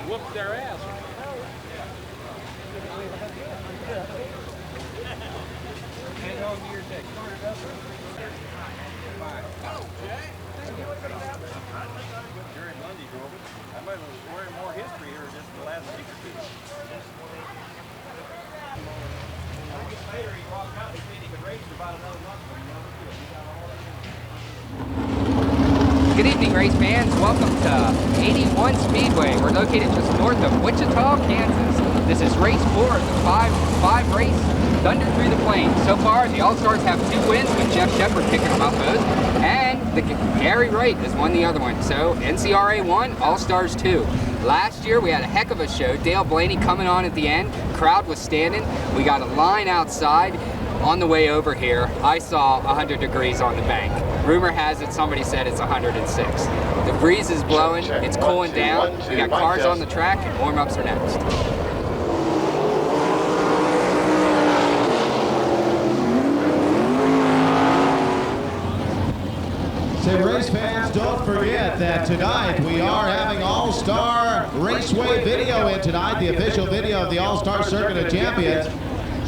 whooped their ass. Hang on to your dick. Jerry Lundy drove it. I might have learned more history here just the last week or two. Later, he walked out and he said he could race about another month. Good evening, race fans. Welcome to 81 Speedway. We're located just north of Wichita, Kansas. This is race 4 of the five race Thunder Through the Plains. So far, the All-Stars have 2 wins with Jeff Shepard picking them up both, and Gary Wright has won the other one. So NCRA 1, All-Stars 2. Last year, we had a heck of a show. Dale Blaney coming on at the end. Crowd was standing. We got a line outside. On the way over here, I saw 100 degrees on the bank. Rumor has it somebody said it's 106. The breeze is blowing, it's cooling down. We got cars on the track, and warm-ups are next. So race fans, don't forget that tonight we are having All-Star Raceway video in tonight, the official video of the All-Star Circuit of Champions.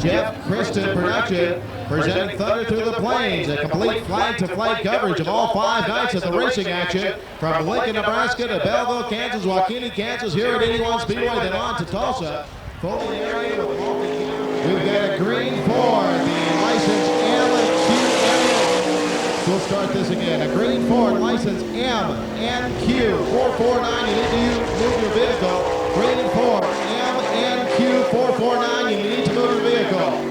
Jeff Kristen production presenting Thunder Through the Plains, a complete flag-to-flag coverage of all 5 nights of the racing action from Lincoln, Nebraska to Belleville, Kansas, Joaquin, Kansas, here at 81 Speedway, then on to Tulsa. Fully area with we've got a green Ford, the license MNQ. We'll start this again. A green Ford license MNQ449. You need to move your vehicle. Green Ford MNQ449. You need to move your vehicle.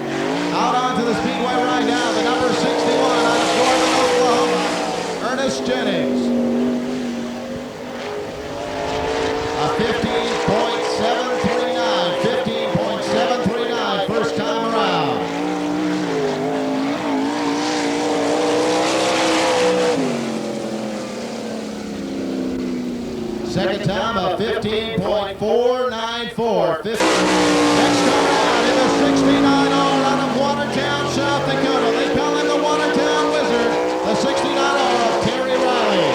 Out onto the speedway right now, the number 61 out of Florida, Oklahoma, Ernest Jennings. A 15.739 first time around. Second time, a 15.494. Next time around in the 69R out of Watertown, South Dakota. They call him the Watertown Wizard, the 69R of Terry Riley.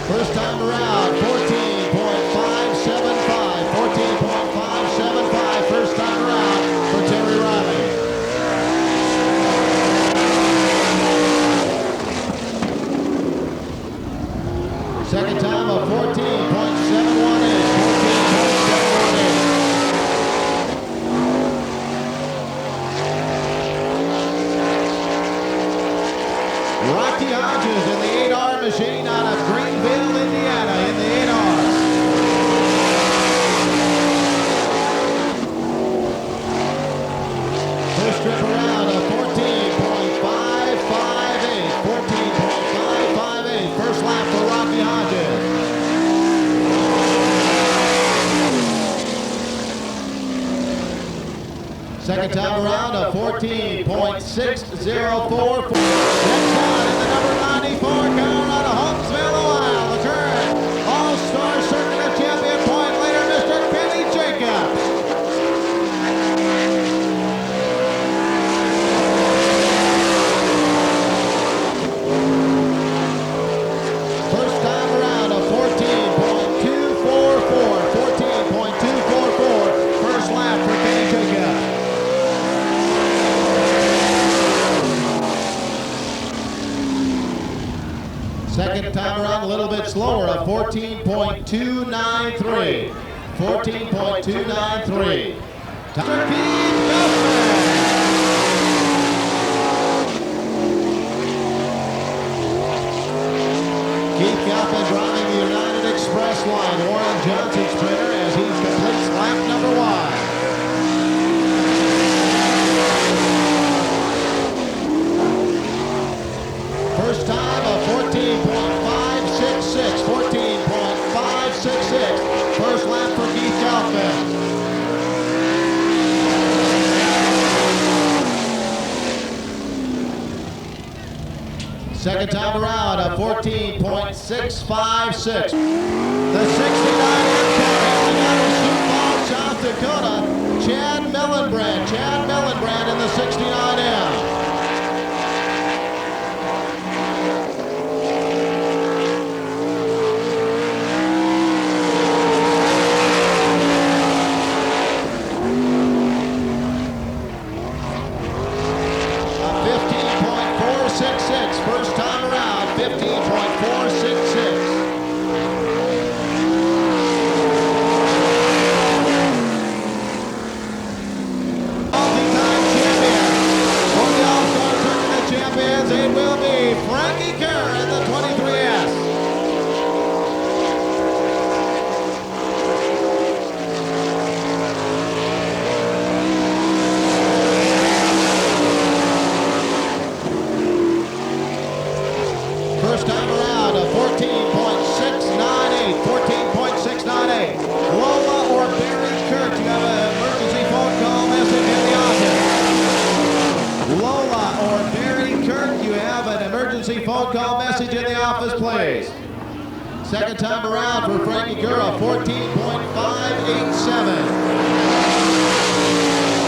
First time around, 14.575. 14.575 first time around for Terry Riley. Second time of 14.718. 14.718. Rocky Hodges in the 8R machine out of Greenville, Indiana in the 8R. First trip around of 14.558. 14.558. First lap for Rocky Hodges. Second time around of 14.604. Next out in the number 94 car out of Huntsville, Ohio. The current All-Star Circuit of Champion point leader, Mr. Kenny Jacobs. First time around of 14.244. 14.244. First lap for Kenny Jacobs. Second time around a little bit slower of 14.293. 14.293. Dr. Keith Kaufman. Keith Kaufman driving the United Express line. Warren Johnson sprinter as he completes lap number 1. First time of 14.566. 14.566. First lap for Keith Kaufman. Second time around of 14.656. The 69 coming out of Sioux Falls, South Dakota. Chad Mellenbrand in the 69M. Second time around for Frankie Gura, 14.587.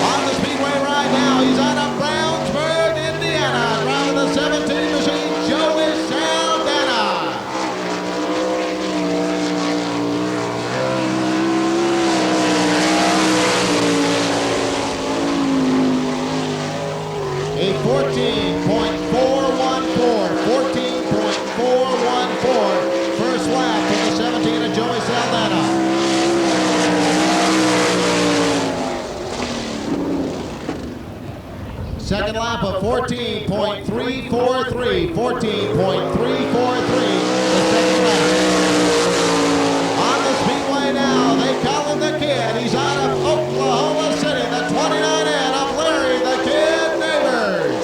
On the Speedway right now, he's out of Brownsburg, Indiana. Driving the 17 machine, Joey Saldana. A 14.414. First lap for the 17 of Joey Saldana. Second lap of 14.343. 14.343. The second lap. On the Speedway now, they call him the Kid. He's out of Oklahoma City, the 29N of Larry the Kid Neighbors.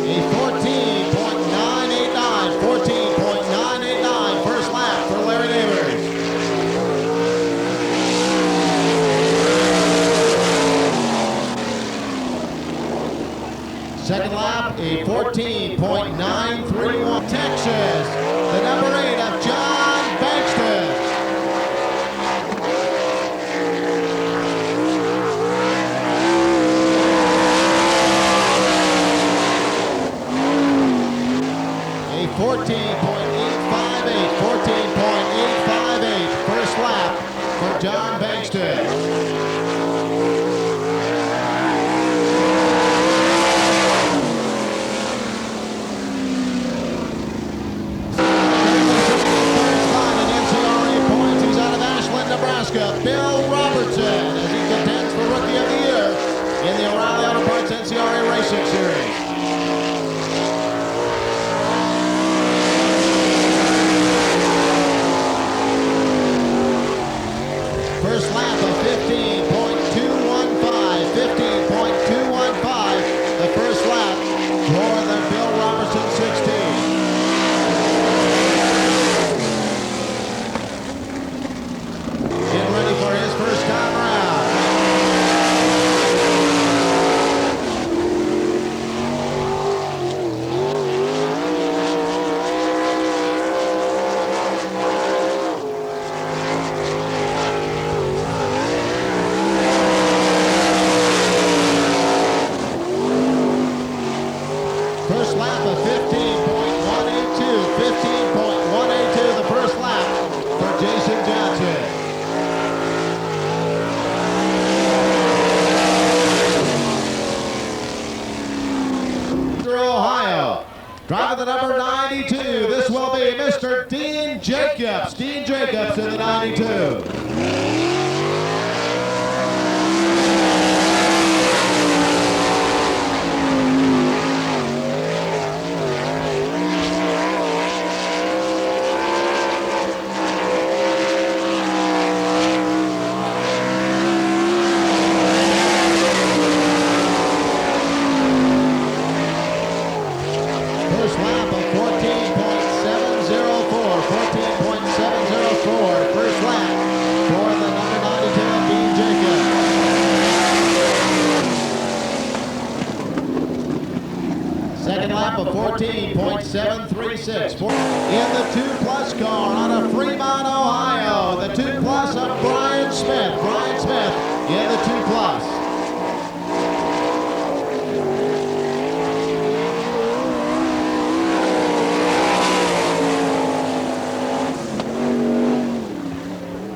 A 14.989. First lap for Larry Neighbors. Second lap, a 14.931. Texas, the number 8 of John Bankston. A 14.858. 14.858. First lap for John Bankston. Nebraska, Bill Robertson, as he contends for Rookie of the Year in the O'Reilly Auto Parts NCRA Racing Series. First lap of 15.215. 15.215. The first lap for the Bill Robertson 16. Ready for his first time around. First lap of 15.182. 15.182, the first lap for Jason Johnson. Ohio. Driving the number 92, this will be Mr. Dean Jacobs. Dean Jacobs in the 92. First lap of 14.704. 14.704. First lap for the number 92, Dean Jacobs. Second lap of 14.736. In the 2+ car out of Fremont, Ohio. The 2+ of Brian Smith. Brian Smith in the 2+.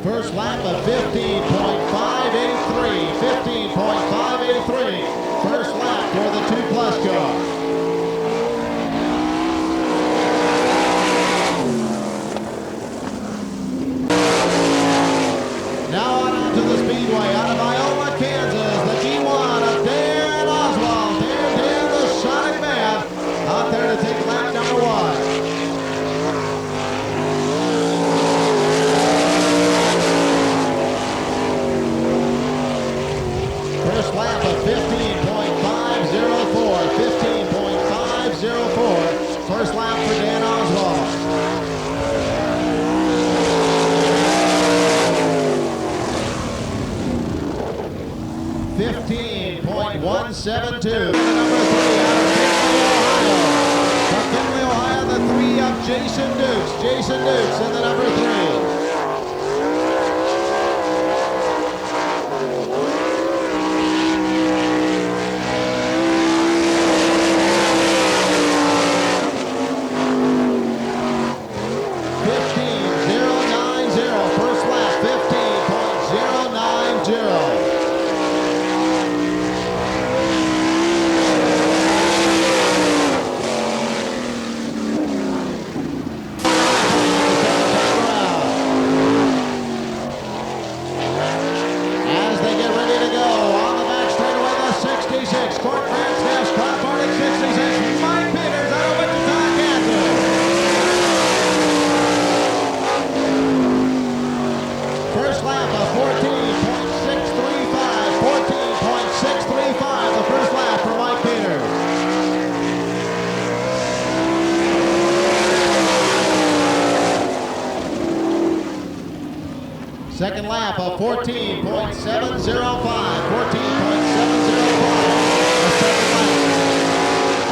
First lap of 15.583. 15.583. First lap for the 2+ car. Now on to the Speedway out of Iowa, Kansas. The G1 of Dan Oswald. Dan the Sonic Man out there to take lap number 1. First lap of 15.504. 15.504. First lap for Dan Oswald. 15.172. The number 3 out of Findlay, Ohio. From Findlay, Ohio, the 3 of Jason Dukes. Jason Dukes in the number 3. Second lap of 14.705. 14.705. The second lap.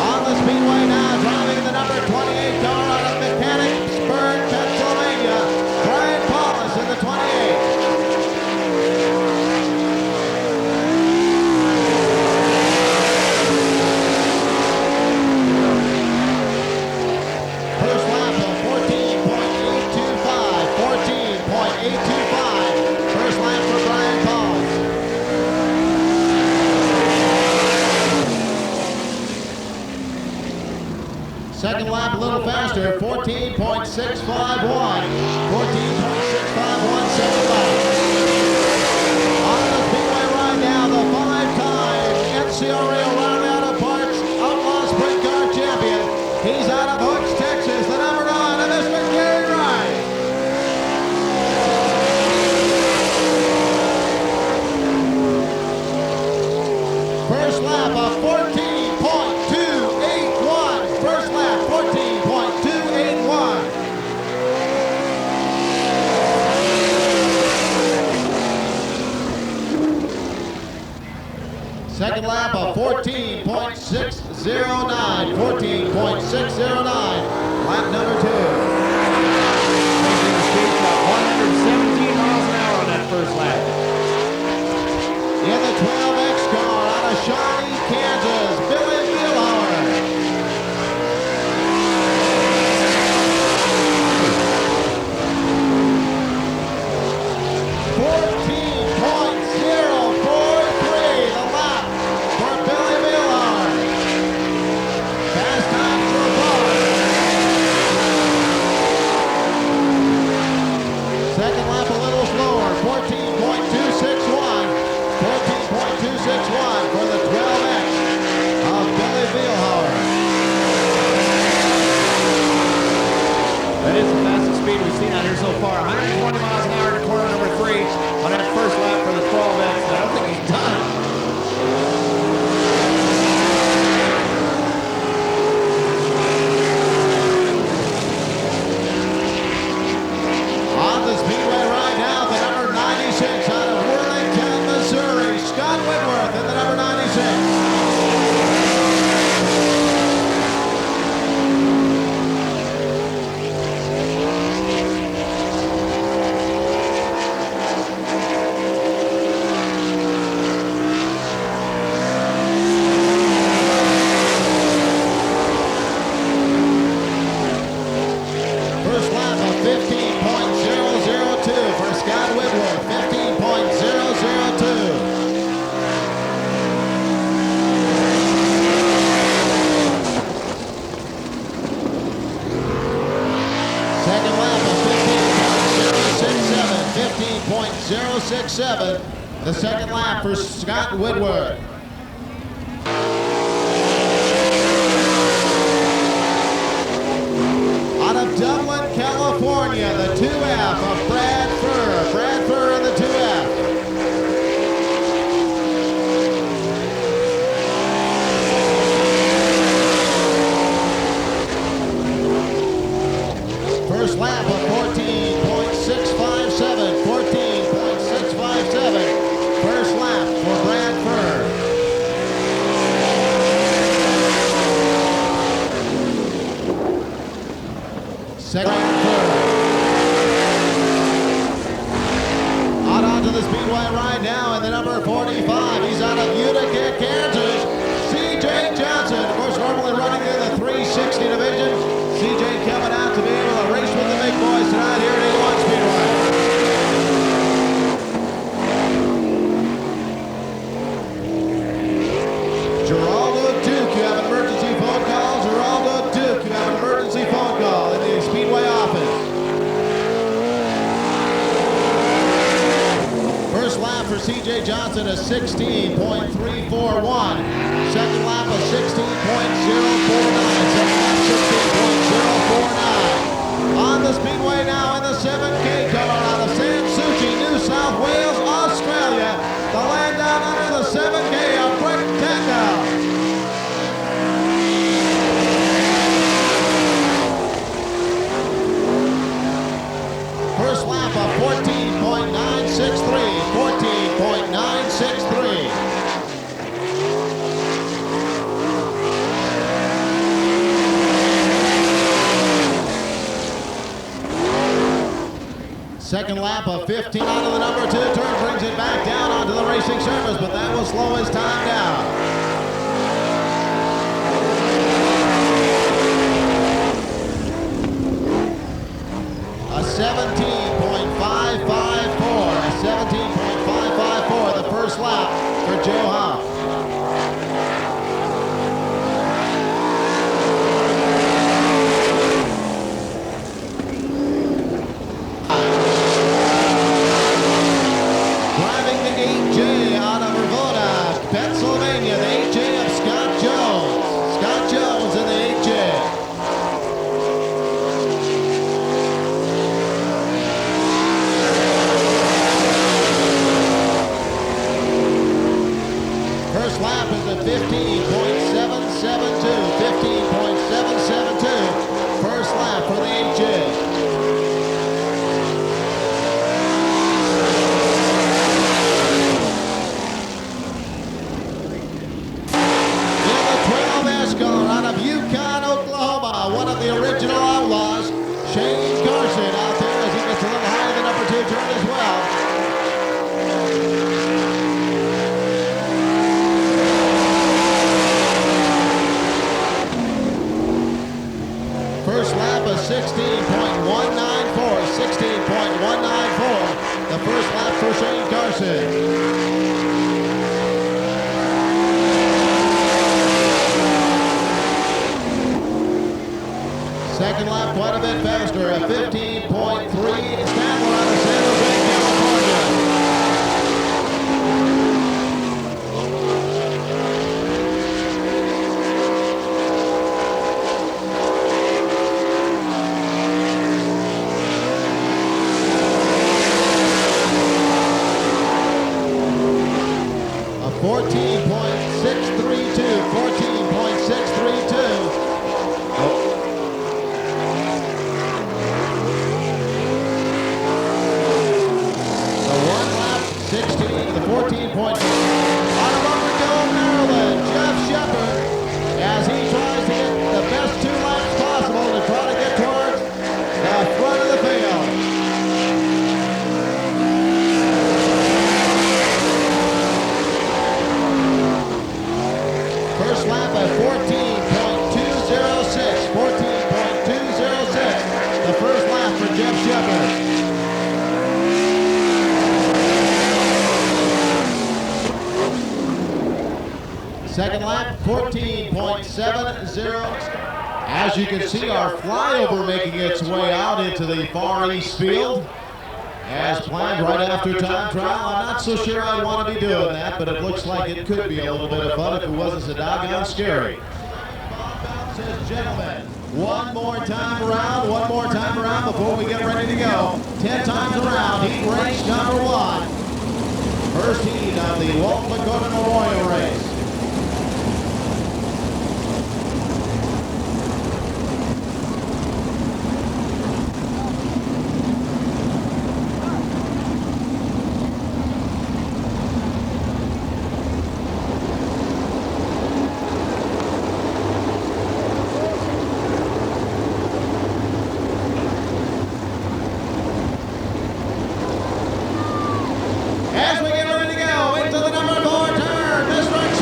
On the Speedway now, driving the number 28 car out of Mechanicsburg, Pennsylvania. Brian Paulus in the 28. First lap of 14.825. 14.825. First lap for Brian Paulus. Second lap a little faster, 14.651. 14.65175. On the Speedway right now, the 5-time NCRA O'Reilly Auto Parts Outlaw Sprint Car Champion. He's out of Hooks, Texas, the number 9 of Mr. Gary Wright. First lap of 14.281. First lap, 14.281. Second lap of 14.609. 14.609. Lap number 2. Making the speed about 117 miles an hour on that first lap. In the 12X car out of Shawnee, Kansas, Billy Bielhauer. .043 the lap for Billy Bielhauer. Fast time so far. Second lap a little slower, 14.261. 14.261 for the 12X of Billy Bielhauer. That is the fastest speed we've seen out here so far. 120 miles an hour to corner number 3 on that first lap for the 12X. I don't think he's done. On the Speedway right now, the number 96 out of Worthington, Missouri, Scott Whitworth in the number 96. First lap of 15.002 for Scott Whitworth. 15.002. Second lap of 15.067. 15.067. The second lap for Scott Whitworth. Out of Dublin, California, the 2F of Brad Furr. Brad Furr in the 2F. First lap of 14.657. 14.657. First lap for Brad Furr. 60 division. CJ coming out to be able to race with the big boys tonight here at 81 Speedway. Geraldo Duke, you have an emergency phone call. Geraldo Duke, you have an emergency phone call in the Speedway office. First lap for CJ Johnson is 16.341. Second lap of 16.049. Second lap 16.049. On the Speedway now in the 7K car out of Sanssouci, New South Wales, Australia. The land down under the 7K of Wichita. First lap of 14.963. 14.963. Second lap of 15 out of the number 2 turn brings it back down onto the racing surface, but that will slow his time down. A 17.554, a 17.554, the first lap for Joe Howe. Driving the 8J out of Vermont, Pennsylvania, the 8J of Scott Jones. Scott Jones in the 8J. First lap is at 15.772. 15.772. First lap for the 8J. Out of Yukon, Oklahoma, one of the original outlaws, Shane Carson out there as he gets a little higher than number 2 turn as well. First lap of 16.194, 16.194, the first lap for Shane Carson. Second lap quite a bit faster at 15.3. Stanley out of San Jose, California. A 14.632. 14.632. The 14 point out of Overkill, Maryland, Jeff Shepard, as he tries to get the best 2 laps possible to try to get towards the front of the field. First lap at 14.206, 14.206, the first lap for Jeff Shepard. Second lap, 14.70. As you can see, our flyover making its way out into the far east field. As planned right after time trial. I'm not so sure I'd want to be doing that, but it looks like it could be a little bit of fun if it wasn't so doggone scary. Bob Bell says, gentlemen, one more time around before we get ready to go. 10 times around, heat race number 1. First heat of the Walt McGovern Memorial Race. As we get ready to go into the number 4 turn, this right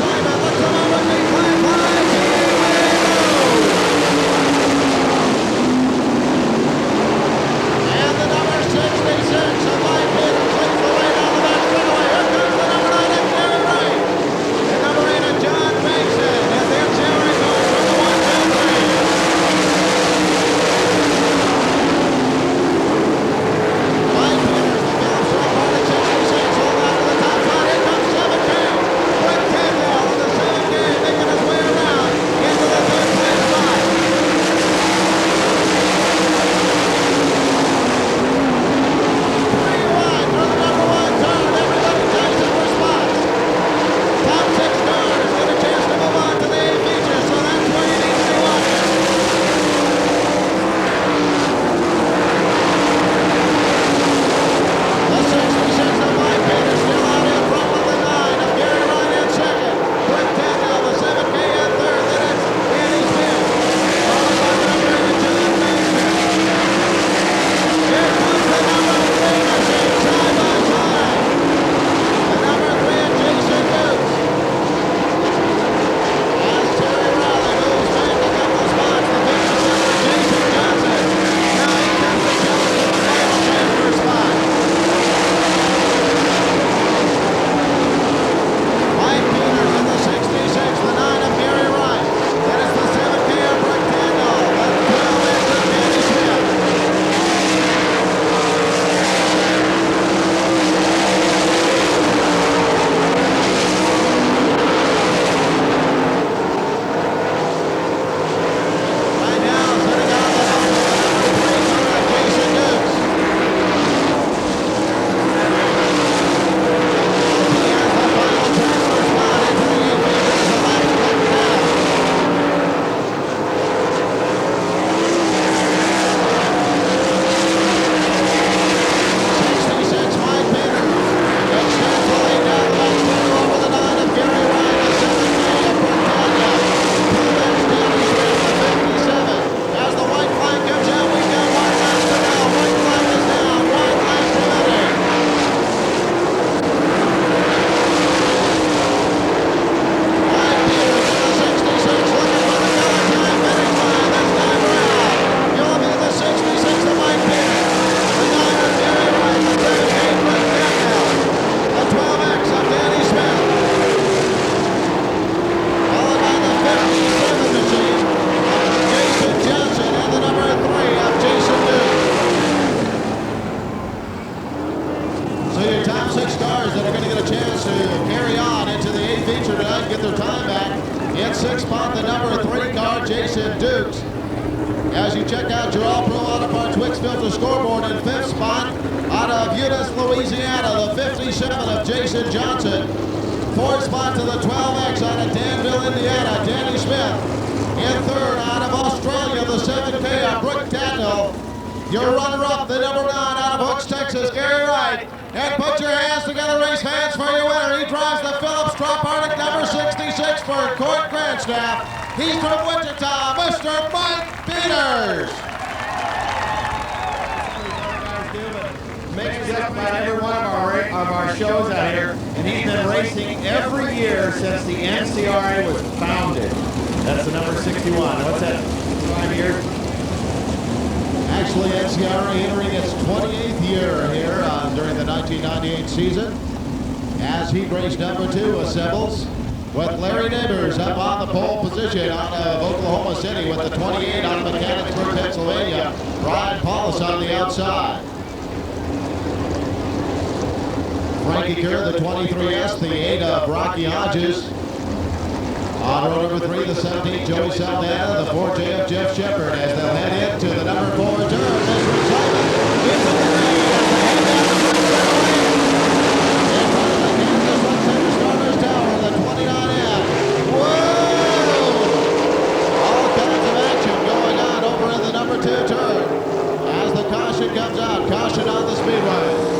feature tonight get their time back. In sixth spot, the number 3 car, Jason Dukes. As you check out your All-Pro Auto Parts Wicks Filter scoreboard in fifth spot, out of Eunice, Louisiana, the 57 of Jason Johnson. Fourth spot to the 12X out of Danville, Indiana, Danny Smith. In third, out of Australia, the 7K of Brooke Tatnell. Your runner-up, the number 9 out of Hooks, Texas, Gary Wright. And put your hands together, race fans, for your winner. He drives the Phillips Drop Arctic number 66 for Court Grandstaff. He's from Wichita, Mr. Mike Peters. Makes just about every one of our shows out here, and he's been racing every year since the NCRA was founded. That's the number 61. What's that? 5 years? Actually, NCRA entering its 28th year here during the 1998 season. As heat race number 2 assembles with Larry Neighbors up on the pole position out of Oklahoma City with the 28 out of Mechanicsburg, Pennsylvania. Brian Paulus on the outside. Frankie Kerr, the 23S, the 8 of Rocky Hodges. On row number 3, the 17, Joey Saldana, the 4J of Jeff Shepard, as they'll head into the number 4 turn. Mr. Simon into the lead as they head down the front straightaway. In front of the Kansas Run Center Starters Tower, the 29F. Whoa! All kinds of action going on over in the number 2 turn. As the caution comes out, caution on the Speedway.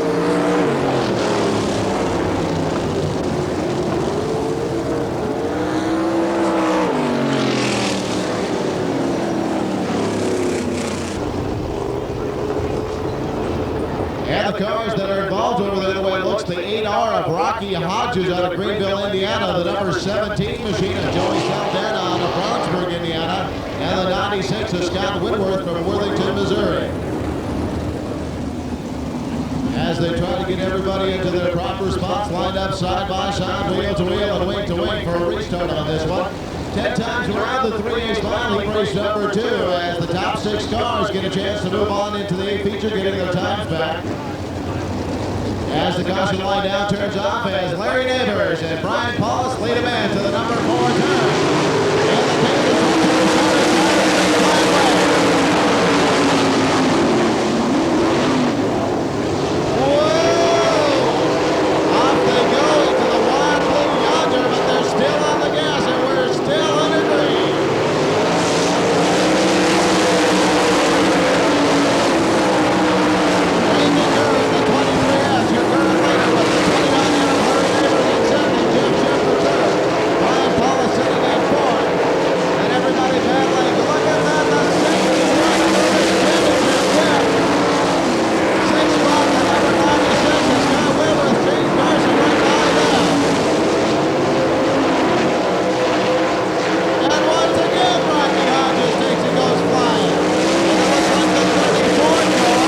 And the cars that are involved over there, the way it looks, the 8R of Rocky Hodges out of Greenville, Indiana, the number 17 machine of Joey Saldana out of Brownsburg, Indiana, and the 96 of Scott Whitworth from Worthington, Missouri. As they try to get everybody into their proper spots, lined up side by side, wheel to wheel, and wing to wing for a restart on this one. 10 times around the 3A spot, heat race number 2, as the top 6 cars get a chance to move on into the A feature, getting their times back. As the caution line down turns off, as Larry Neighbors and Brian Paulus lead him in to the number 4 turn. And the Kansas Run Center Starters Whoa! Off they go into the wide blue yonder, but they're still on the gas, and we're still under green. Randy Curran, the 23S, your current leader with the 29 out of Larry Neighbors in second, Jim Shepard third, Brian Paulus sitting in fourth, and everybody battling. Look at that, the second run of this championship win. Sixth spot, the number 96 is Scott Whitworth, Gene Carson right behind them. And once again, Rocky Hodges takes and goes flying. And it looks like the 34th car.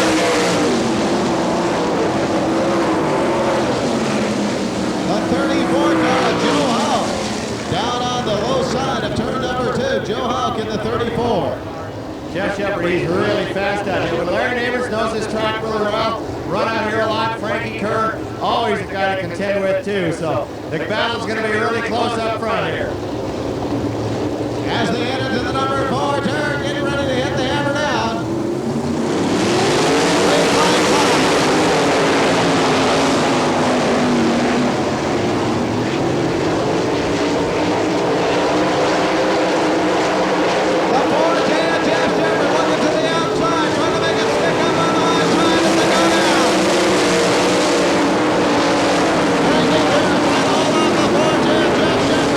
The 34th car of Joe Hawk. Down on the low side of turn number 2. Joe Hawk in the 34. Jeff Shepard, he's really fast out here. But Larry Neighbors knows this track really well. Run out here a lot. Frankie Kerr, always a guy to contend with too. So the battle's going to be really close up front here. As they head into the number 4 turn, getting ready to hit the hammer down. Straight line climb. The 410, Jeff Shepard looking to the outside, trying to make it stick up on the high side as they go down. Frankie Kerr trying to hold on the 410, Jeff Shepard.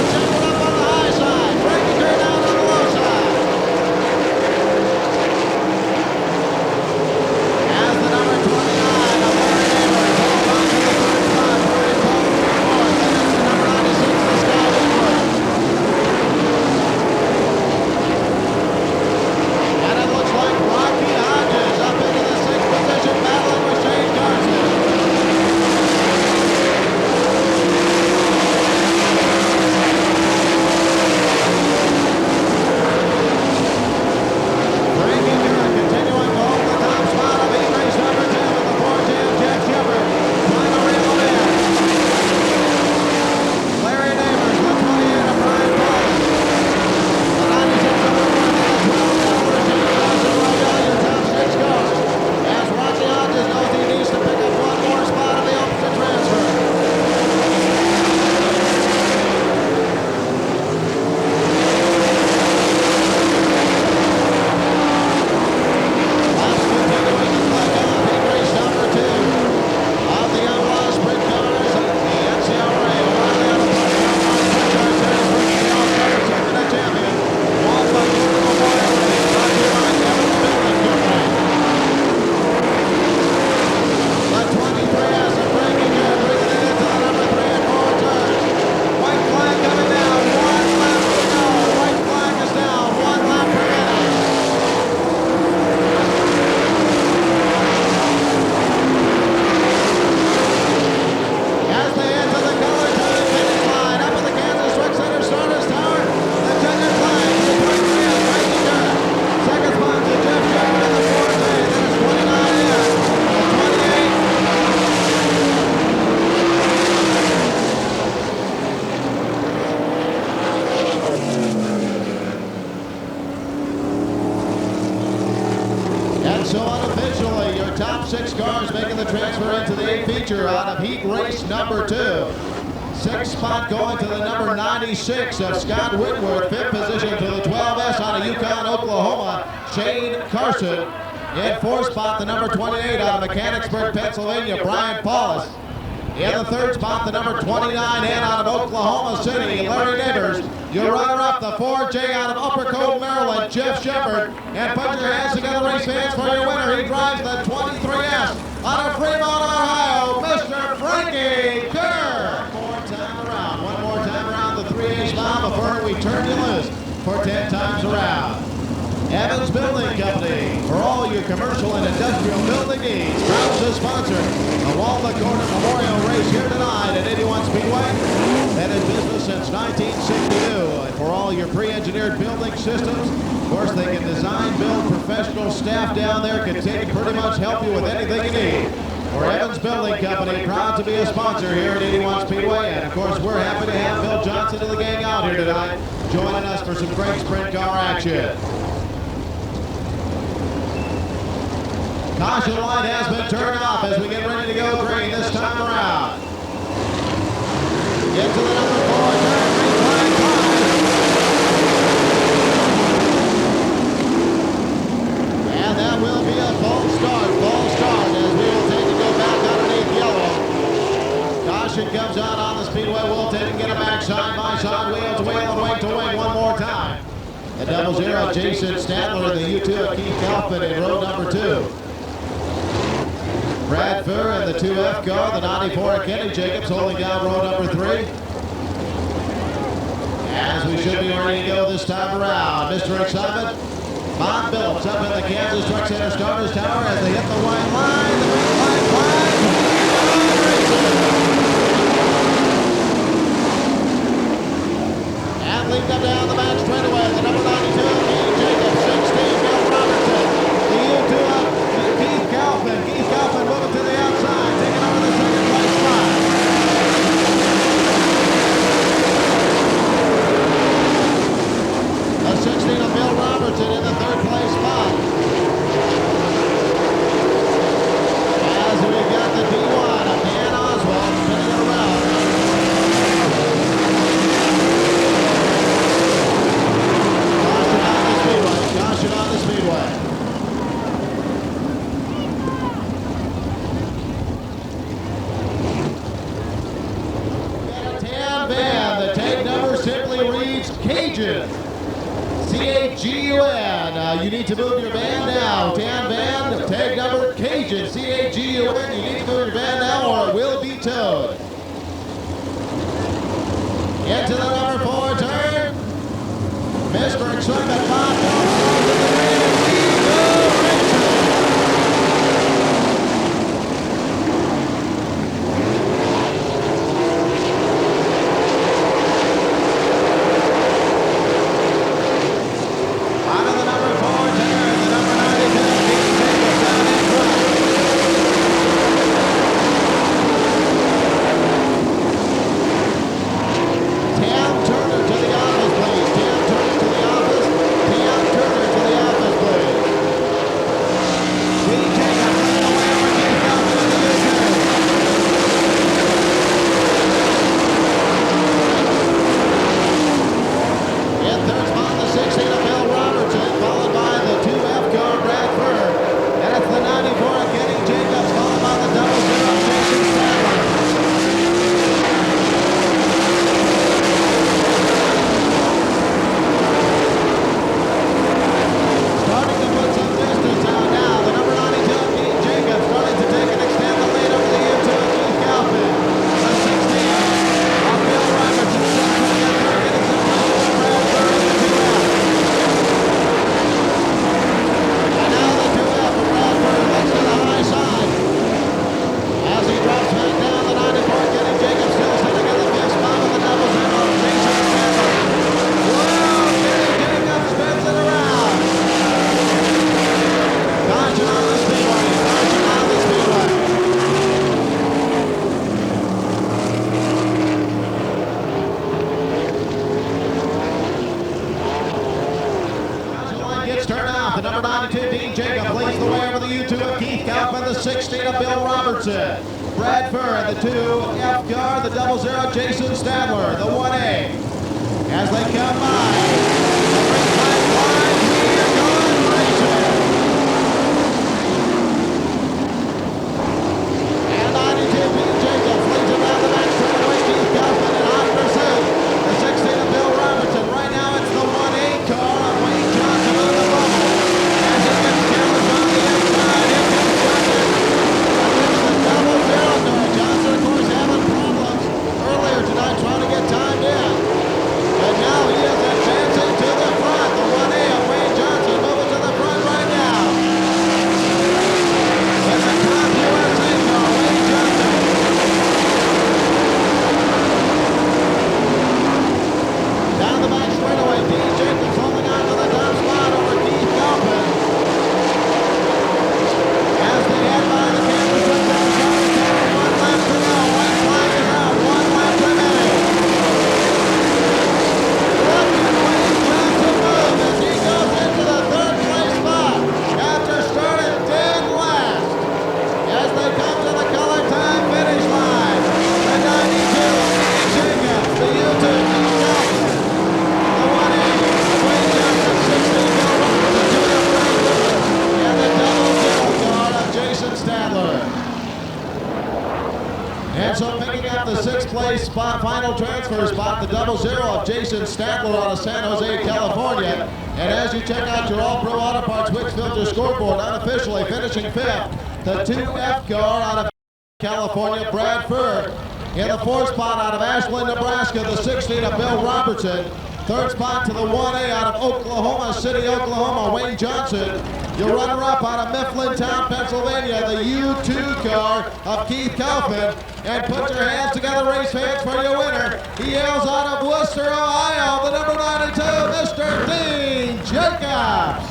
the transfer into the 8 feature out of heat race number 2. 6th spot going to the number 96 of Scott Whitworth. 5th position to the 12S out of Yukon, Oklahoma, Shane Carson. In 4th spot, the number 28 out of Mechanicsburg, Pennsylvania, Brian Paulus. In the 3rd spot, the number 29 in out of Oklahoma City, Larry Neighbors. Your runner-up, the 4J out of Upper Cove, Maryland, Jeff Shepard. And put your hands together, race fans, for your winner. He drives the 23S out of Fremont, Ohio, Mr. Frankie Kerr. One more time around the 3H mile before we turn you loose for 10 times around. Evans Building Company, for all your commercial and industrial building needs, proud to sponsor the Walnut Corner Memorial Race here tonight at 81 Speedway. Been in business since 1962. And for all your pre-engineered building systems, of course they can design, build, professional staff down there can pretty much help you with anything you need. For Evans Building Company, proud to be a sponsor here at 81 Speedway. And of course, we're happy to have Bill Johnson and the gang out here tonight, joining us for some great sprint car action. Caution light has been turned off as we get ready to go green this time around. Into the number 4 turn, green flag flies. And that will be a false start as we will take to go back underneath yellow. Caution comes out on the speedway. We'll take and get it back side by side, wheel to wheel and wing to wing one more time. The 00, Jason Stadler, and the U2 Keith Kaufman in row number 2. Brad Furr and the 2F car, the 94 Kenny Jacobs holding down row number 3. As we should be ready to go this time around, Mr. Excitement, Bob Billups up in the Kansas Truck Center Starters Tower as they hit the white line. The green flag flies. And lead them down the match straightaway. The number 92, Kenny Jacobs, 16, Bill Robertson. The U2 up, Keith Kaufman. Keith Kaufman moving to the outside, taking over the second place spot. The 16 of Bill Robertson in the 3rd place spot. As we got the D1 of Dan Oswald spinning it around. Caution on the speedway. Tan band. The tag number simply reads Cajun. C-A-G-U-N. You need to move your band now. Tan band, tag number Cajun. C-A-G-U-N. You need to move your band now or it will be towed. Into the number 4 turn. Mr. Excitement, Bob Billups goes in the green and we go racing. Out of the number 4 turn, the number 92, Keith Jacobs down in front. Tam Turner to the office, please. Tam Turner to the office. Tam Turner to the office, please. Keith Jacobs running away over Keith Kaufman in the U-turn. In 3rd spot, the 16 of Bill Robertson, followed by the 2F car, Brad Furr. And it's the 94 of Kenny Jacobs, followed by the 00 Jason Stadler. Starting to put some distance out now. The number 92, Keith Jacobs, starting to take and extend the lead over the U2 of Keith Kaufman. The 16 of Bill Robertson, set to get there, getting some time with Brad Furr in the 2F. And now the 2F of Brad Furr looks to the high side. As he drops back down, the 94, Kenny Jacobs still sitting in the 5th spot with the 00, Jason Stadler. Whoa, Kenny Jacobs spins it around. Caution on the speedway. Caution on the speedway. Caution line gets turned off. The number 92, Dean Jacob, leads the way over the U2 of Keith Kaufman. The the 16 of Bill Robertson. Brad Furr in the 2F car, the 00 Jason Stadler, the 1A. As they come by, the race line wide, here going racing. And 92 Pete Jacobs leads it down the back straightaway. Keith Kaufman in hot pursuit. The 16 of Bill Robertson. Right now it's the 1A car of Wayne Johnson on the bubble. As it gets careless on the inside, here comes Johnson. Against the 00 car. Johnson, of course, having problems earlier tonight trying to get timed in. And now he is advancing to the front. The 1A of Wayne Johnson moving to the front right now. It's a top USA car, Wayne Johnson. Down the back straightaway, Dean Jacobs holding on to the top spot over Keith Kaufman. As they head by the camera, one lap to go. White flag is out, 1 lap remaining. Look at Wayne Johnson move as he goes into the 3rd place spot after starting dead last. As they come to the color time finish line, the 92 of Dean Jacobs, the U2 Keith Kaufman, the 1A Wayne Johnson, 16 Bill Robertson, 2F Brad Furr, and the 00 car of Jason Stadler. And so picking up the 6th place spot, final transfer spot, the 00 of Jason Stadler out of San Jose, California. And as you check out your All-Pro Auto Parts Wix Filter scoreboard, unofficially finishing 5th, the 2F car out of California, Brad Furr. In the 4th spot out of Ashland, Nebraska, the 16 of Bill Robertson. 3rd spot to the 1A out of Oklahoma City, Oklahoma, Wayne Johnson. Your runner-up out of Mifflintown, Pennsylvania, the U2 car of Keith Kaufman. And put your hands together, race fans, for your winner. He hails out of Worcester, Ohio, the number 92, Mr. Dean Jacobs.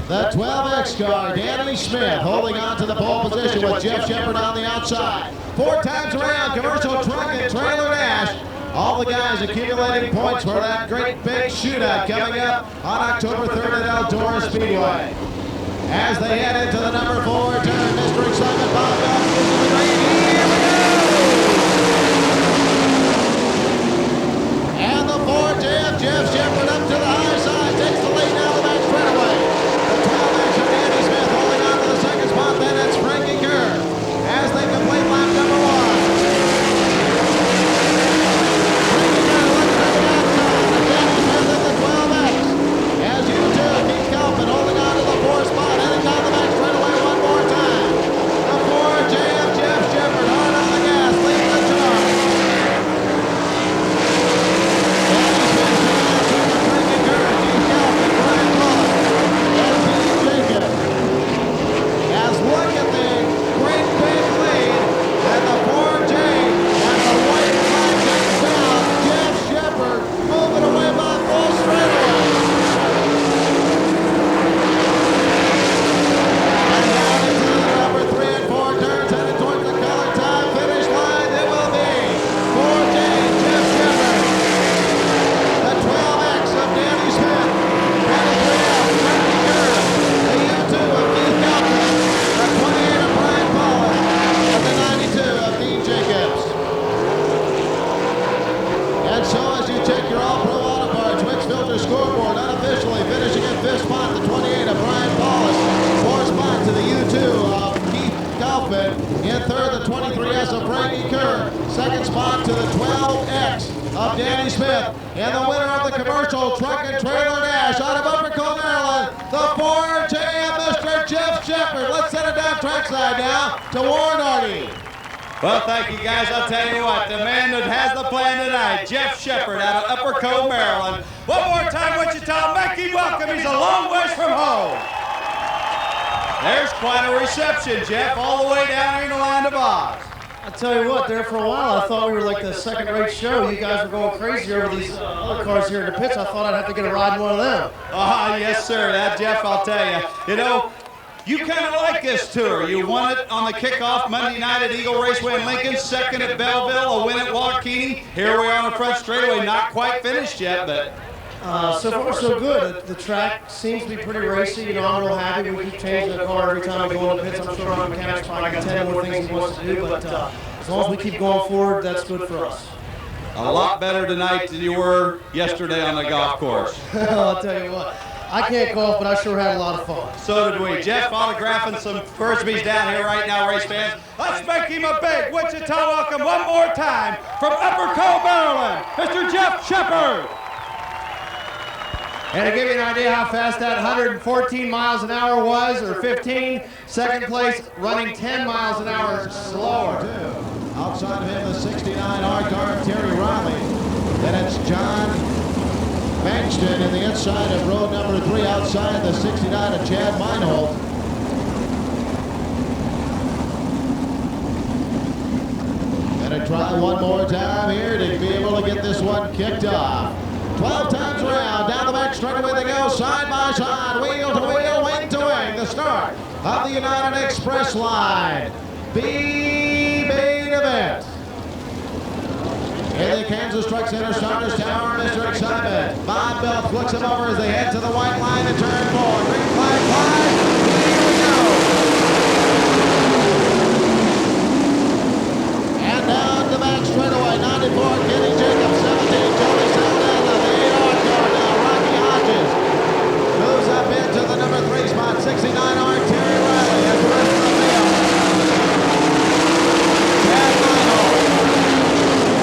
The 12X car, Danny Smith, holding on to the pole position with Jeff Shepard on the outside. 4 times around, commercial truck and trailer dash. All the guys accumulating points for that great big shootout coming up on October 3rd at Eldora Speedway. As they head into the number 4 turn, Mr. Excitement Bob Goff gives them the green. Here we go! And the 4 Jeff Shepard up to the high side, takes the lead down the back straightaway. The 12X of Danny Smith holding on to the 2nd spot, then it's Frankie Kerr as they complete lap number 1. As you do, Keith Kaufman holding on to the 4th spot, heading down the back straightaway one more time. The 4J of Jeff Shepard, hard on the gas, leading the charge. Danny Smith coming out to the Frankie Kerr, Keith Kaufman, Brian Muller, and Dean Jacobs. As look at the great big lead, and the 4J and the white flag comes down. Jeff Shepard moving away by full straightaway. And down into the number 3 and 4 turns, headed towards the color time finish line. It will be 4J Jeff Shepard, the 12X of Danny Smith, the 3F Frankie Kerr, the U2 of Keith Kaufman, the 28 of Brian Paulus, and the 92 of Dean Jacobs. And so as you check your All-Pro Auto Parts Wix Filter scoreboard, unofficially finishing in 5th spot, the 28 of Brian Paulus, 4th spot to the U2 of Keith Kaufman, in 3rd the 23S of Frankie Kerr, 2nd spot to the 12X of Danny Smith, and the winner of the commercial truck and trailer dash out of Upper Cove, Maryland, the 4J of Mr. Jeff Shepard. Let's send it down trackside now to Warren Hardy. Well, thank you guys. I'll tell you what, the man that has the plan tonight, Jeff Shepard out of Upper Cove, Maryland. One more time, Wichita, make him welcome. He's a long ways from home. There's quite a reception, Jeff, all the way down here in the land of Oz. I tell you what, there for a while I thought we were like the second-rate show. You guys were going crazy over these other cars here in the pits. I thought I'd have to get a ride in one of them. Ah, yes, sir. That, Jeff, I'll tell you. You know, you kind of like this tour. You won it on the kickoff Monday night at Eagle Raceway in Lincoln, 2nd at Belleville, a win at Waukegan. Here we are on the front straightaway, not quite finished yet, but So far, so good. The track seems to be pretty racy. You know, I'm real happy. We keep changing the car every time we go into pits. I'm sure our mechanic's probably got 10 more things he wants to do, but as long as we keep going forward, that's good for us. A lot better tonight than you were yesterday on the golf course. I'll tell you what. I can't golf, but I sure had a lot of fun. So did we. Jeff autographing some Frisbees down here right now, race fans. Let's make him a big Wichita welcome one more time from Upper Cove, Maryland, Mr. Jeff Shepard. And to give you an idea how fast that 114 miles an hour was, or 15, second place running 10 miles an hour slower. Outside of him, the 69R car of Terry Riley. Then it's John Bankston in the inside of row number 3 outside the 69 of Chad Meinhold. Gonna try one more time here to be able to get this one kicked off. 12 times around, down the back straightaway they go, side by side, wheel to wheel, wing to wing. The start of the United Express line. B main event. In the Kansas Truck Center Starters Tower, Mr. Excitement. Bob Bell flicks him over as they head to the white line in turn 4. Green flag flies. Here we go. And down the back straightaway, 94, Kenny Jacobs, 17, Joey Saldana, the 8R car now, Rocky Hodges. Moves up into the number 3 spot, 69R, Terry Riley, as the rest of the field. Chad Meinhold.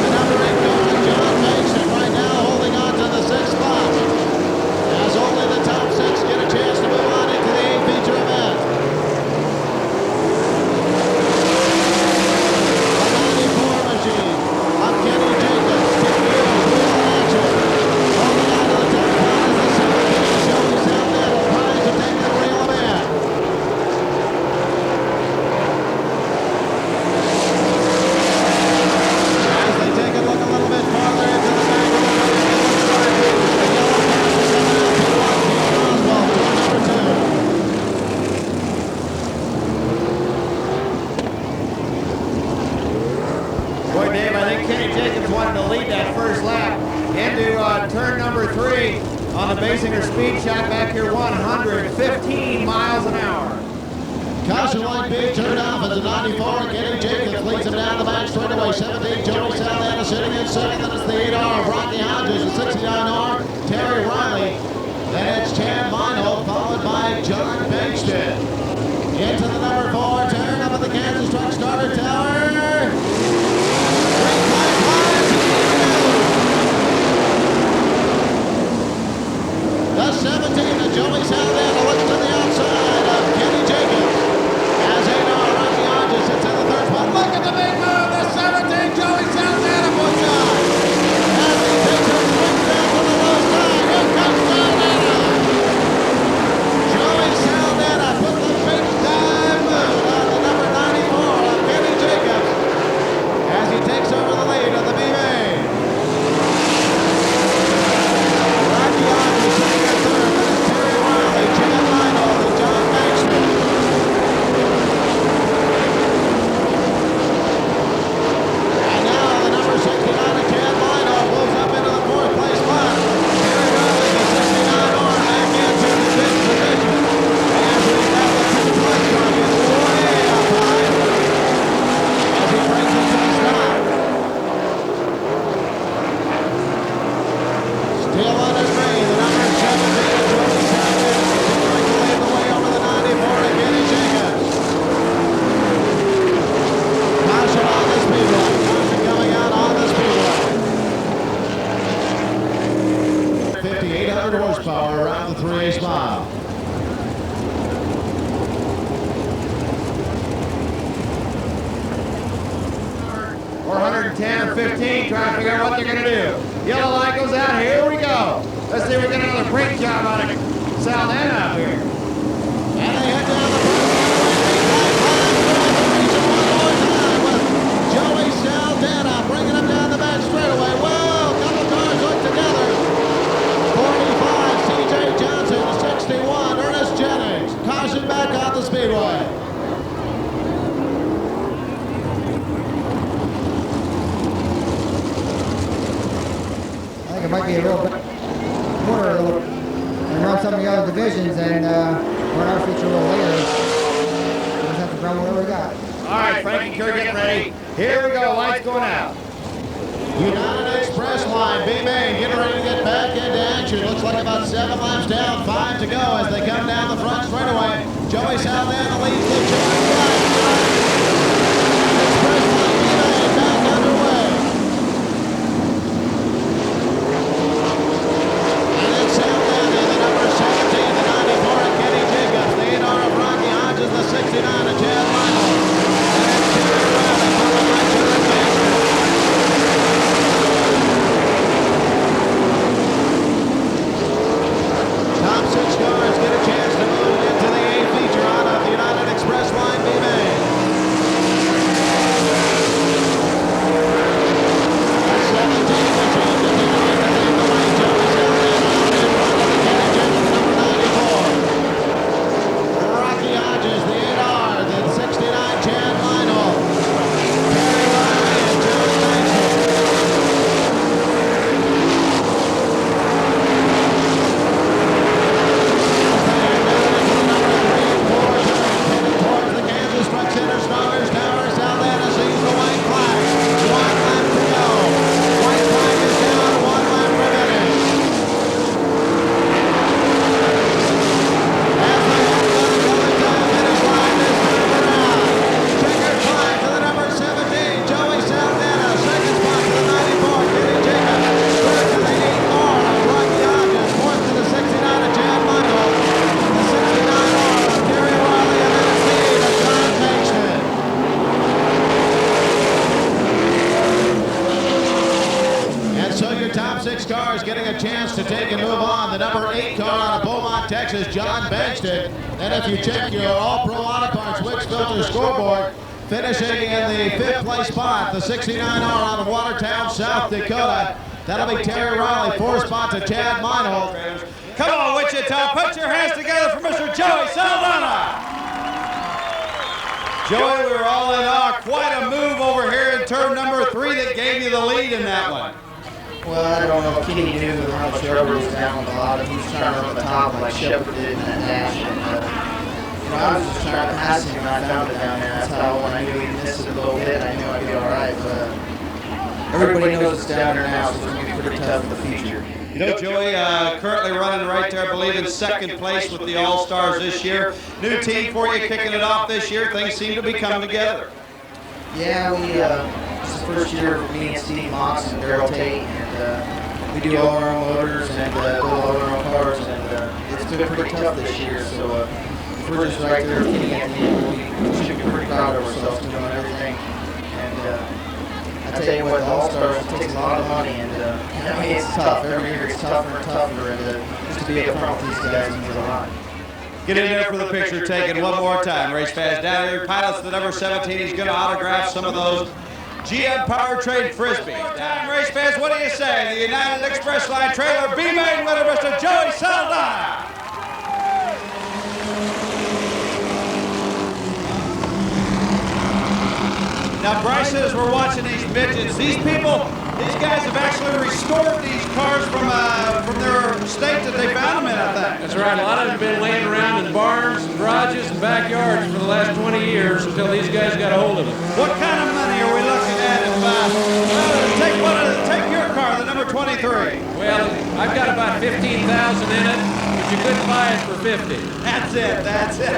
The number 8 car, John Mason, right now holding on to the 6th spot. As only the top 6 get a chance to move on into the 8 feature event. The 94 machine of Kenny Jacobs, Tim Hughes, wheel action. Holding on to the top spot is the 17, Joey Saldana, tries to take the reel of in. As they take a look a little bit farther into the back of the race, the yellow cars are coming out to one. Keith Oswald, turn number 2. Boy, Dave, I think Kenny Jacobs wanted to lead that first lap into turn number 3 on the Basinger speed shot back here, 115 miles an hour. Caution light being turned off as the 94, Kenny Jacobs leads him down the back straightaway. 17, Joey Saldana sitting in second. Then it's the 8R of Rocky Hodges, the 69R, Terry Riley. Then it's Chad Meinhold, followed by John Bankston. Into the number 4 turn up at the Kansas Truck Starter Tower. Green flag flies, the 17, the Joey Saldana looks to the outside of Kenny Jacobs. As 8R Rocky Hodges sits in the 3rd spot. Look at the big move, the 17, Joey Saldana puts on. As he takes a swing down to the low side, here comes Saldana. Joey Saldana put the big dive move on the number 94 of Kenny Jacobs as he takes over the lead of the B-Main. Rocky Hodges sitting in 3rd, then it's Terry Riley, Chad Meinhold, and John Bankston. And now the number 69 of Chad Meinhold moves up into the 4th place spot. Terry Riley, the 69R, back into the 5th position. As we have the 2 plus champion way up high as he brings it to the stop. Still on his way, the number 17, Joey Saldana, continuing to lead the way over the 94 to Kenny Jacobs. Caution on the speedway. Caution coming out on the speedway. 5,800 horsepower around the 3/8 mile. Or 110 or 15, trying to figure out what they're going to do. Yellow light goes out. Here we go. Let's see if we get another brake job out of Saldana up here. And they head down the with Joey Saldana bringing him down the back straightaway. Well, a couple cars hooked together. 45, C.J. Johnson, 61, Ernest Jennings. Caution back on the speedway. I think it might be a little bit quarter and run some of the other divisions and run our feature a little later. We'll just have to run whatever we got. All right, Frankie Kerr getting ready. Here we go, lights going out. United Express line, B-Main getting ready to get back into action. Looks like about 7 laps down, 5 to go as they come down the front straightaway. Joey Saldana leads the charge. Express line, B-Main back underway. And then Saldana, the number 17, the 94 of Kenny Jacobs, the 8R of Rocky Hodges, the 69 of Chad Michael. And then Terry Riley followed by John Baxter. Top 6 cars get a chance to move into the A feature out of the United Express line B-Main. That's 17 to change the lead to lead the way. Joey Saldana in front of the Kenny Jacobs, number 94. Rocky Hodges, the 8R, the 69 Chad Lionel. Terry Riley and John Baxter. Truck center, Stronger Tower, Saldana sees the white flag. 1 lap to go. White flag is down, 1 lap remaining. As the headline coming to the finish line this time around. Checkered flag to the number 17, Joey Saldana. Second spot to the 94, Kenny Jacobs. Third to the 8R of Rocky Hodges. Fourth to the 69 of Chad Michael. The 69R of Terry Riley, and then it's lead of John Baxter. And so your top 6 cars getting a chance to take and move on. The number 8 car out of Beaumont, Texas, John Bankston. And if you check your All-Pro Auto Parts Wix Filter scoreboard, finishing in the 5th place spot, the 69R out of Watertown, South Dakota. That'll be Terry Riley, 4th spot to Chad Meinhold. Come on, Wichita, put your hands together for Mr. Joey Saldana. Joey, we were all in awe. Quite a move over here in turn number 3 that gave you the lead in that one. Well, I don't know if Kenny knew how much rubber was down the bottom. He was trying to run the top like Shepard did in that dash. And, I was just trying to pass him and I found it down there. That's how when I knew he'd miss it a little bit, I knew I'd be all right. But everybody knows it's down there now, so it's going to be pretty tough in the future. You know, Joey, currently running right there, I believe, in 2nd place with the All-Stars this year. New team for you, kicking it off this year. Things seem to be coming together. Yeah, this is the first year for me and Steve Mox and Daryl Tate, and we do all our own motors and build all our own cars, and it's been pretty tough this year. So if we're just right there getting at the end, we should be pretty proud of ourselves doing everything. And I tell you what, the All-Stars takes a lot of money, and I mean, it's tough. Every year it's tougher and tougher, and just to be up front with these guys means a lot. Get in there for the picture taken one more time. Race fans down here. Pilots the number 17. He's going to autograph some of those GM Powertrain Frisbees. Down, race fans, what do you say? The United Express Line trailer B-Main winner, Mr. Joey Saldana. Now, Bryce says we're watching these midgets. These guys have actually restored these cars from their state that they found them in, I think. That's right. A lot of them have been laying around in barns and garages and backyards for the last 20 years until these guys got a hold of them. What kind of money are we looking at if take your car, the number 23? Well, I've got about 15,000 in it, but you couldn't buy it for 50. That's it.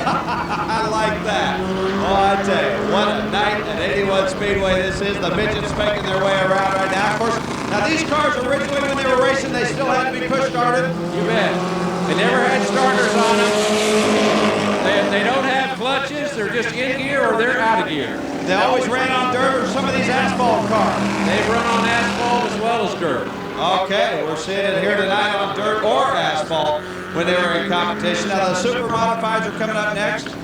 I like that. Oh, I tell you, what a night at 81 Speedway this is. The midgets making their way around right now. Of course, now these cars originally when they were racing, they still had to be push started. You bet. They never had starters on them. They don't have clutches. They're just in gear or they're out of gear. They always ran on dirt or some of these asphalt cars. They've run on asphalt as well as dirt. Okay, we're seeing it here tonight on dirt or asphalt when they were in competition. Now the super modifieds are coming up next.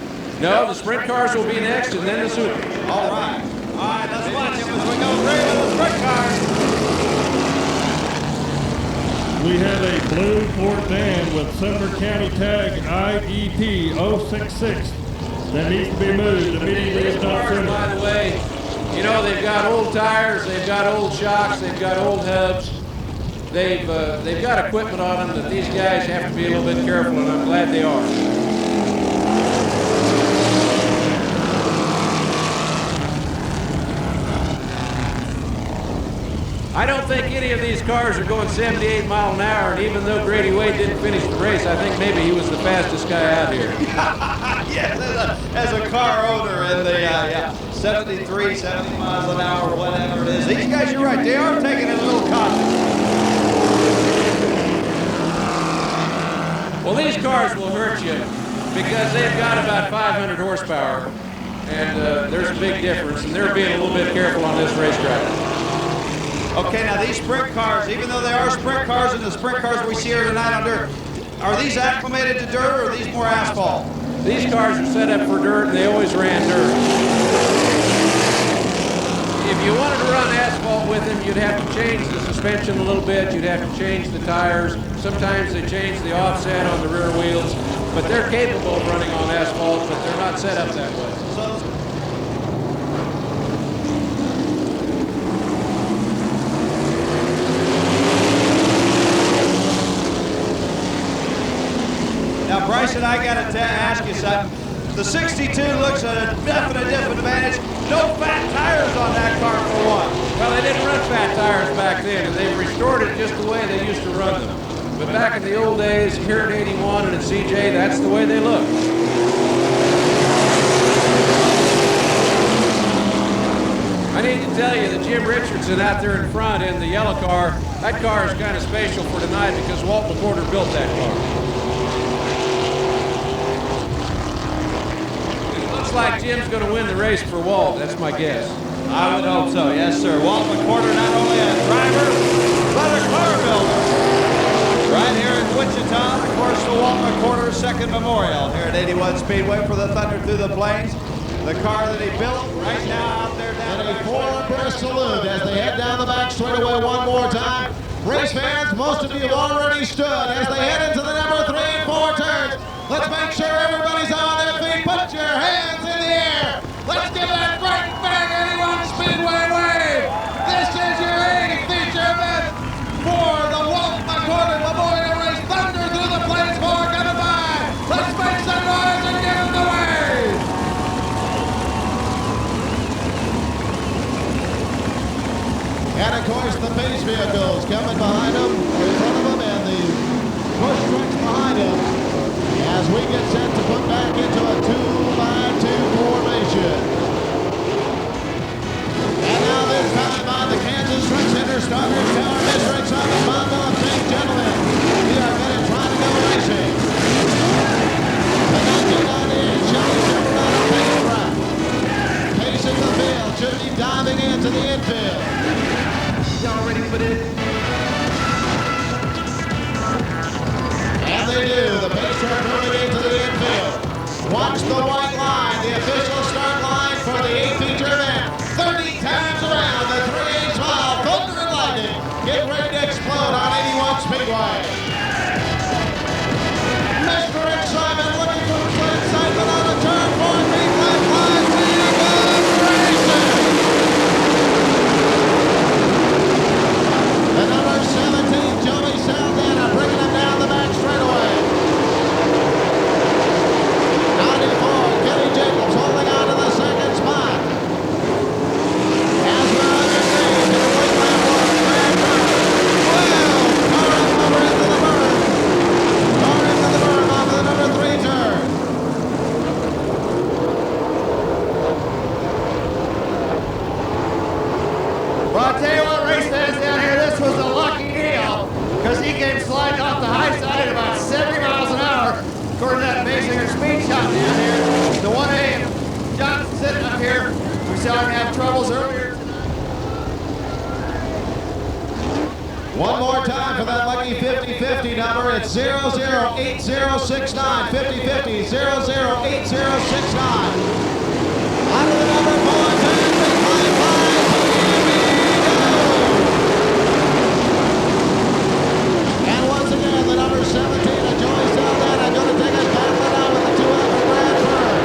No, the sprint cars will be next and then the super. All right, let's watch them as we go through the sprint cars. We have a blue Ford van with Sumner County tag IEP 066 that needs to be moved immediately if not sooner. By the way, you know, they've got old tires, they've got old shocks, they've got old hubs. they've got equipment on them that these guys have to be a little bit careful, and I'm glad they are. I don't think any of these cars are going 78 miles an hour, and even though Grady Wade didn't finish the race, I think maybe he was the fastest guy out here. Yes, as a car owner, and the 73, 70 miles an hour, whatever it is. These guys, you're right, they are taking it a little caution. Well, these cars will hurt you because they've got about 500 horsepower, and there's a big difference, and they're being a little bit careful on this racetrack. Okay, now these sprint cars, even though they are sprint cars and the sprint cars we see here tonight on dirt, are these acclimated to dirt or are these more asphalt? These cars are set up for dirt, and they always ran dirt. If you wanted to run asphalt with them, you'd have to change the suspension a little bit. You'd have to change the tires. Sometimes they change the offset on the rear wheels, but they're capable of running on asphalt, but they're not set up that way. Now, Bryson, I got to ask you something. The 62 looks at a definite disadvantage. No fat tires on that car for one. Well, they didn't run fat tires back then, and they've restored it just the way they used to run them. But back in the old days, here at 81 and at CJ, that's the way they look. I need to tell you that Jim Richardson out there in front in the yellow car, that car is kind of special for tonight because Walt McCorder built that car. Looks like Jim's going to win the race for Walt. That's my guess. I would hope so. Yes, sir. Walt McCorder, not only a driver, but a car builder. Right here in Wichita, of course, the Walt McCorder Second Memorial here at 81 Speedway for the Thunder Through the Plains. The car that he built right now out there down And a four-abreast salute as they head down the back straightaway one more time. Race fans, most of you have already stood as they head into the number 3 and 4 turns. Let's make sure everybody's on their feet. Put your hands in the air. Let's give that great bang 81 Speedway wave. This is your 80 feature event for the Walt McCorder Memorial Race. Thunder Through the Plains 4 coming by. Let's make some noise and give them the wave. And of course the pace vehicles coming behind them, in front of them, and the push trucks behind them as we get set to put back into a 2x2 formation. And now this time by the Kansas Truck Center Starters Tower District on the Bundle of Pink Gentlemen. We are going to try to go racing. The 1998 Chevy Silverado pace track. Pacing the field, should be diving into the infield. Y'all ready for this? And they do. The pace truck moving into the infield. Watch the white line, the official start line for the 8 feature event. 30 times around the 3/8 mile. Thunder and lightning. Get ready to explode on 81 Speedway. Mr. Excitement looking for some excitement on the turn 4 feet left line. The number 17, Joey Saldana, bringing him down the back straightaway. 94, Kenny Jacobs holding on to the second spot. As we're underneath in the Wayland Walk Grand Prix. Well, car over into the berm. Car into the berm off the number 3 turn. Well, I'll tell you what, race fans down here, this was a lucky deal because he came sliding off the high side at about 70 miles an hour according to that Basinger speed shot down here. The 1A and Johnson sitting up here. We saw him have troubles earlier. One more time for that lucky 50-50 number. It's 008069. 50-50, 008069. On to the number 4 turn, big fly, here we go. And once again, the number 17 of Joey Saldana going to take us back now with the 200 Grand Prix.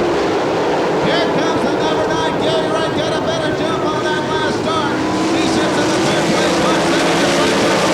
Here comes the number 9, Gary Wright, got a better jump on that last start. He sits in the third place, 1 second to Frank Leader.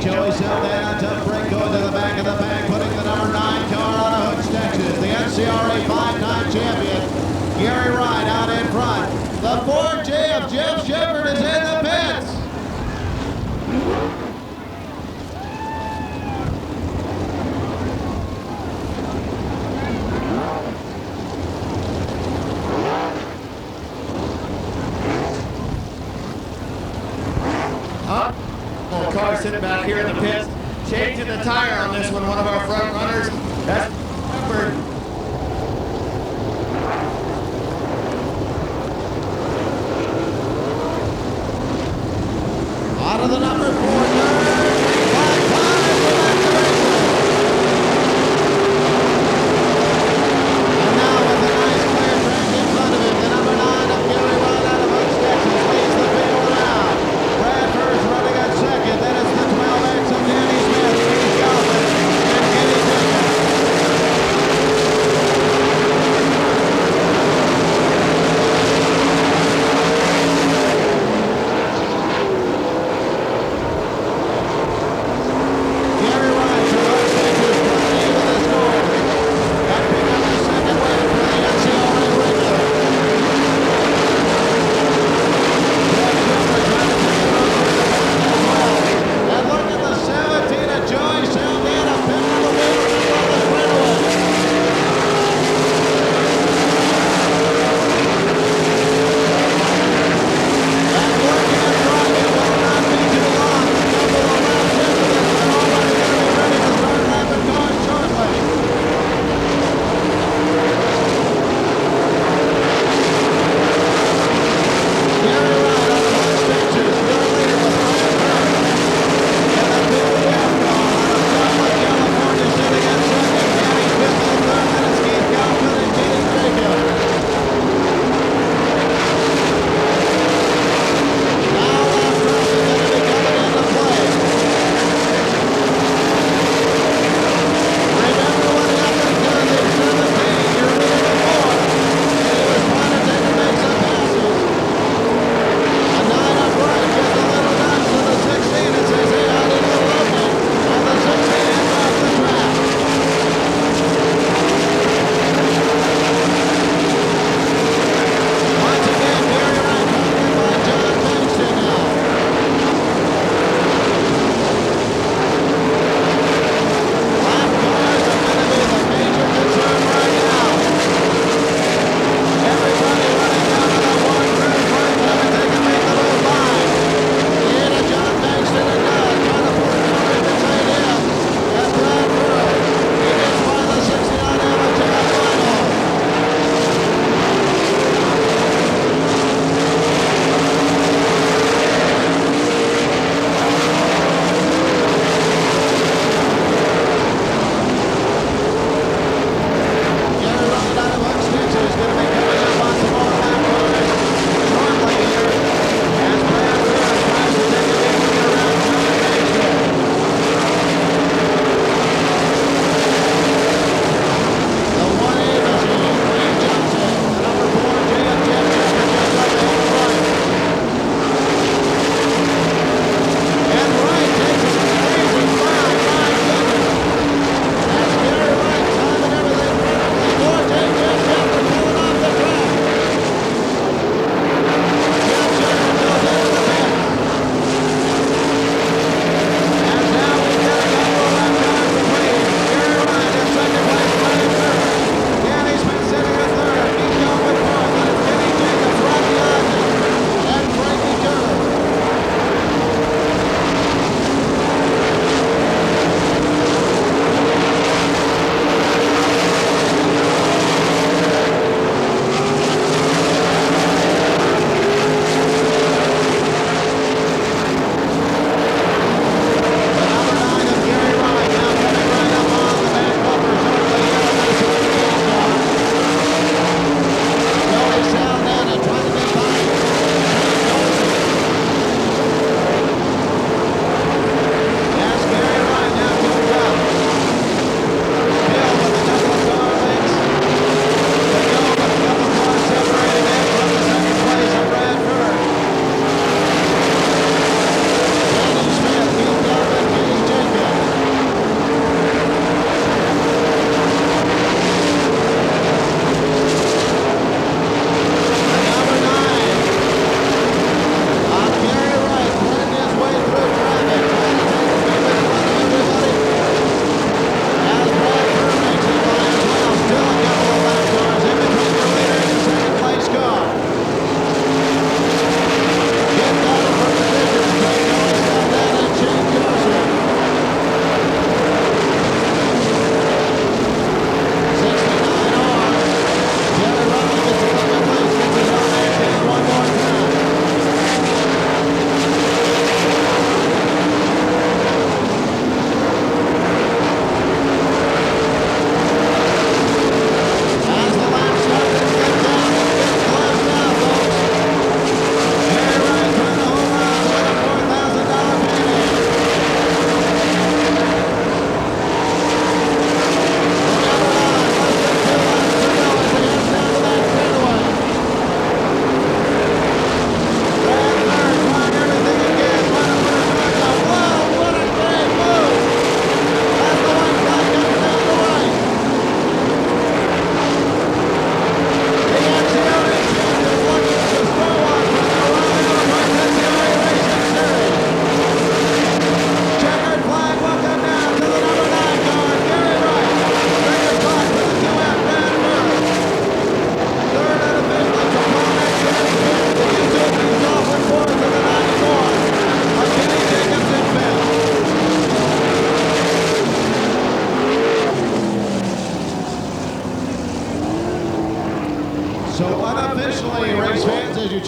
Joey Sill then a tough break going to the back of the pack, putting the number 9 car out of Hooks, Texas. The NCRA 5-time champion, Gary Wright out in front. The 4J of Jeff Shepard is in the pits. Little car sitting back here in the pits, changing the tire on this one of our front runners. That's Shepard. Out of the number 4 turn, 5-5 And now with a nice clear track in front of him, the number 9 of Gary Wright out of Hooks, Texas leads the field around. Bradford's running at second, then it's the 12X of Danny Smith, Steve Kaufman, and Kenny Dickens.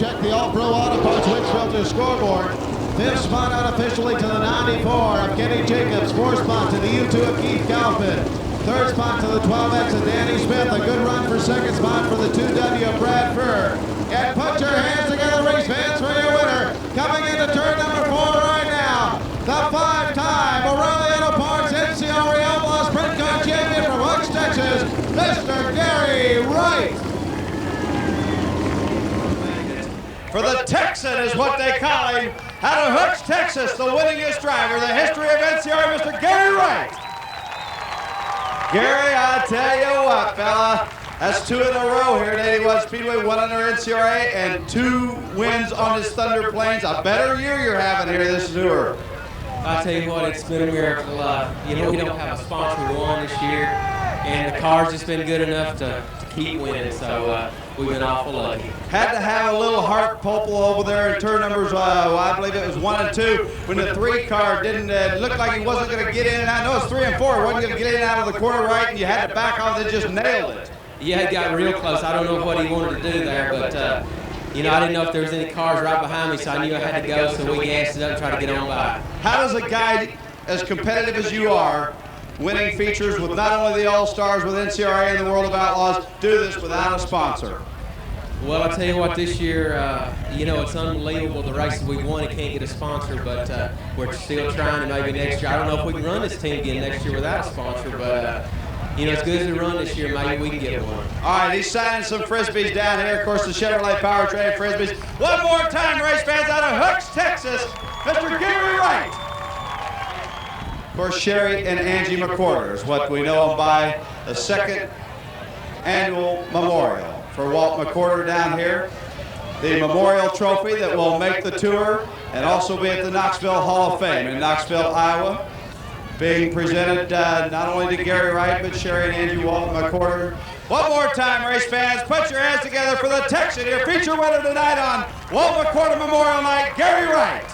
check the All-Pro Auto Parts Wix Filter scoreboard. 5th spot unofficially to the 94 of Kenny Jacobs. 4th spot to the U2 of Keith Kaufman. 3rd spot to the 12X of Danny Smith. A good run for 2nd spot for the 2W of Brad Furr. And put your hands together, race fans, for your winner. Coming into turn number 4 right now, the 5-time O'Reilly Auto Parts NCRA Outlaw Sprint Car Champion from Hooks, Texas, Mr. Gary Wright. For the Texan is what they call him. Out of Hooks, Texas, the winningest driver, the history of NCRA, Mr. Gary Wright. Gary, I tell you what, fella, that's 2 in a row here at 81 Speedway, 1 under NCRA, and 2 wins on his Thunder Plains. A better year you're having here this tour. I tell you what, it's been a miracle. You know, we don't have a sponsor one this year, and the car's just been good enough to keep winning, so we've been awful lucky. Had to have a little heart pulpal over there in turn numbers, I believe it was 1 and 2, when the 3 car didn't look like he wasn't going to get in and out. No, it's 3 and 4. He wasn't going to get in and out of the corner right, and you had to back off and just nailed it. Yeah, he got real close. I don't know what he wanted to do there, but you know, I didn't know if there was any cars right behind me, so I knew I had to go, so we gassed it up and tried to get on by. How does a guy as competitive as you are, winning features with not only the All-Stars, with NCRA and the World of Outlaws, do this without a sponsor? Well, I'll tell you what, this year, you know, it's unbelievable the races we won and can't get a sponsor, but we're still trying, and maybe next year. I don't know if we can run this team again next year without a sponsor, but you know, as good as we run this year, maybe we can get one. All right, he's signing some Frisbees down here. Of course, the Chevrolet Powertrain Frisbees. One more time, race fans, out of Hooks, Texas, Mr. Gary Wright. Of course, Sherry and Angie McWhorter is what we know him by, the 2nd annual memorial for Walt McWhorter down here. The memorial trophy that will make the tour and also be at the Knoxville Hall of Fame in Knoxville, Iowa. Being presented not only to Gary Wright, but Sherry and Angie Walt McWhorter. One more time, race fans, put your hands together for the Texan, your feature winner tonight on Walt McWhorter Memorial Night, Gary Wright.